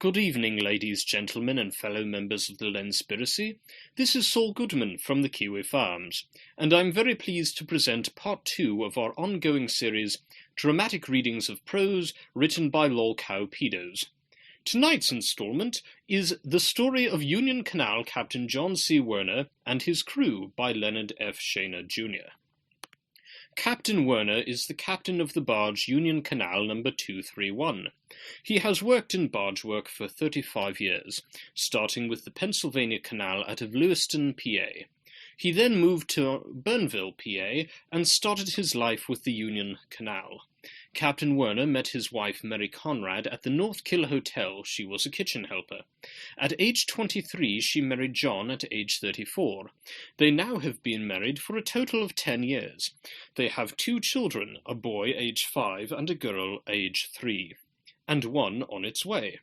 Good evening, ladies, gentlemen, and fellow members of the Lenspiracy. This is Saul Goodman from the Kiwi Farms, and I'm very pleased to present part 2 of our ongoing series, Dramatic Readings of Prose, written by lol cow pedos. Tonight's installment is The Story of Union Canal Captain John C. Werner and His Crew by Leonard F. Jr. Captain Werner is the captain of the barge Union Canal number 231. He has worked in barge work for 35 years, starting with the Pennsylvania Canal out of Lewiston, PA. He then moved to Burnville, PA, and started his life with the Union Canal. Captain Werner met his wife Mary Conrad at the North Kill Hotel. She was a kitchen helper. At age 23, she married John at age 34. They now have been married for a total of 10 years. They have 2 children, a boy age 5 and a girl age 3, and one on its way.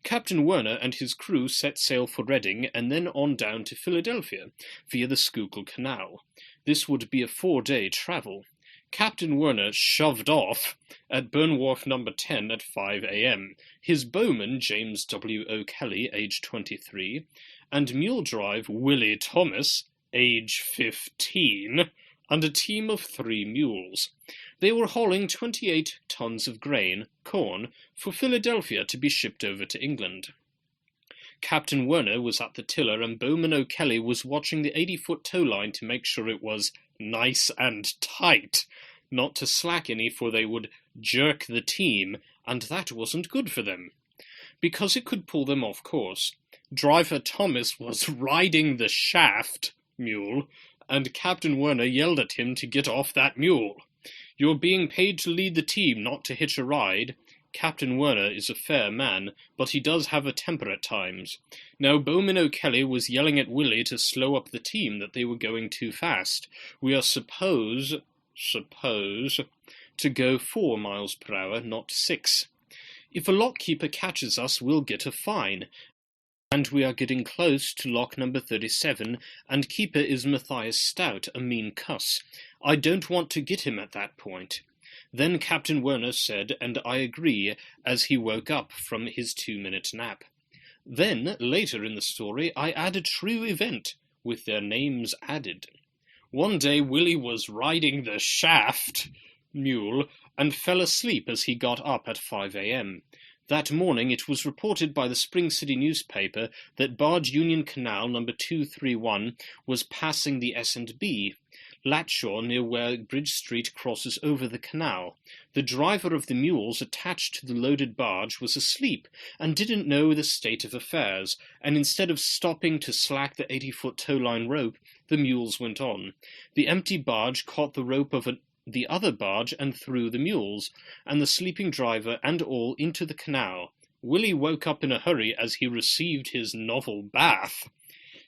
Captain Werner and his crew set sail for Reading and then on down to Philadelphia via the Schuylkill Canal. This would be a 4-day travel. Captain Werner shoved off at Burn Wharf number 10 at 5 a.m. His bowman, James W. O'Kelly, age 23, and mule drive Willie Thomas, age 15, and a team of 3 mules. They were hauling 28 tons of grain, corn, for Philadelphia to be shipped over to England. Captain Werner was at the tiller and Bowman O'Kelly was watching the 80-foot tow line to make sure it was nice and tight, not to slack any, for they would jerk the team, and that wasn't good for them, because it could pull them off course. Driver Thomas was riding the shaft mule, and Captain Werner yelled at him to get off that mule. "You're being paid to lead the team, not to hitch a ride." Captain Werner is a fair man, but he does have a temper at times. Now Bowman O'Kelly was yelling at Willie to slow up the team, that they were going too fast. We are suppose to go 4 miles per hour, not 6. If a lockkeeper catches us, we'll get a fine. And we are getting close to lock number 37, and keeper is Matthias Stout, a mean cuss. I don't want to get him at that point. Then Captain Werner said, and I agree, as he woke up from his 2-minute nap. Then, later in the story, I add a true event, with their names added. One day Willie was riding the shaft mule, and fell asleep as he got up at 5 a.m. That morning it was reported by the Spring City newspaper that barge Union Canal number 231 was passing the S&B, Latshaw, near where Bridge Street crosses over the canal. The driver of the mules attached to the loaded barge was asleep and didn't know the state of affairs, and instead of stopping to slack the 80-foot tow line rope, the mules went on. The empty barge caught the rope of the other barge and threw the mules, and the sleeping driver and all into the canal. Willie woke up in a hurry as he received his novel bath.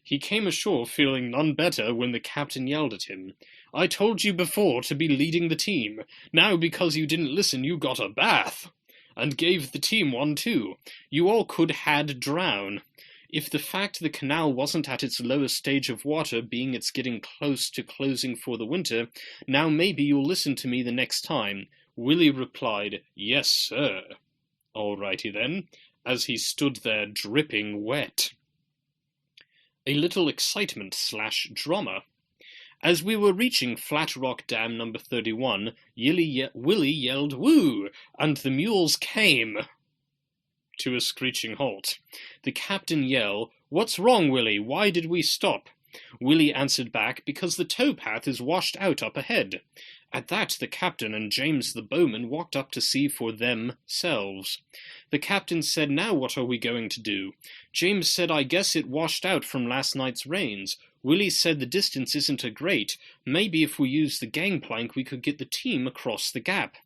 He came ashore feeling none better when the captain yelled at him. "I told you before to be leading the team. Now because you didn't listen you got a bath. And gave the team one too. You all could had drown. If the fact the canal wasn't at its lowest stage of water, being it's getting close to closing for the winter, now maybe you'll listen to me the next time." Willie replied, "Yes, sir." "All righty then," as he stood there dripping wet. A little excitement/drama. As we were reaching Flat Rock Dam number 31, Willie yelled, "Woo!" and the mules came to a screeching halt. The captain yelled, "What's wrong, Willie? Why did we stop?" Willie answered back, "Because the towpath is washed out up ahead." At that, the captain and James the bowman walked up to see for themselves. The captain said, "Now what are we going to do?" James said, "I guess it washed out from last night's rains." Willie said, "The distance isn't a great. Maybe if we use the gangplank we could get the team across the gap."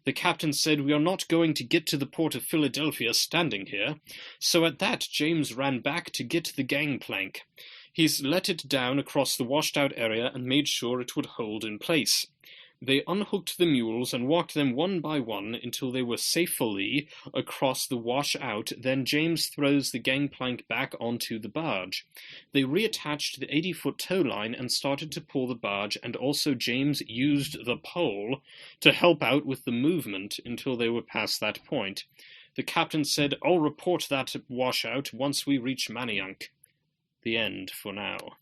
The captain said, "We are not going to get to the port of Philadelphia standing here." So at that, James ran back to get the gangplank. He let it down across the washed-out area and made sure it would hold in place. They unhooked the mules and walked them one by one until they were safely across the washout. Then James throws the gangplank back onto the barge. They reattached the 80-foot tow line and started to pull the barge, and also James used the pole to help out with the movement until they were past that point. The captain said, "I'll report that washout once we reach Manayunk." The end for now.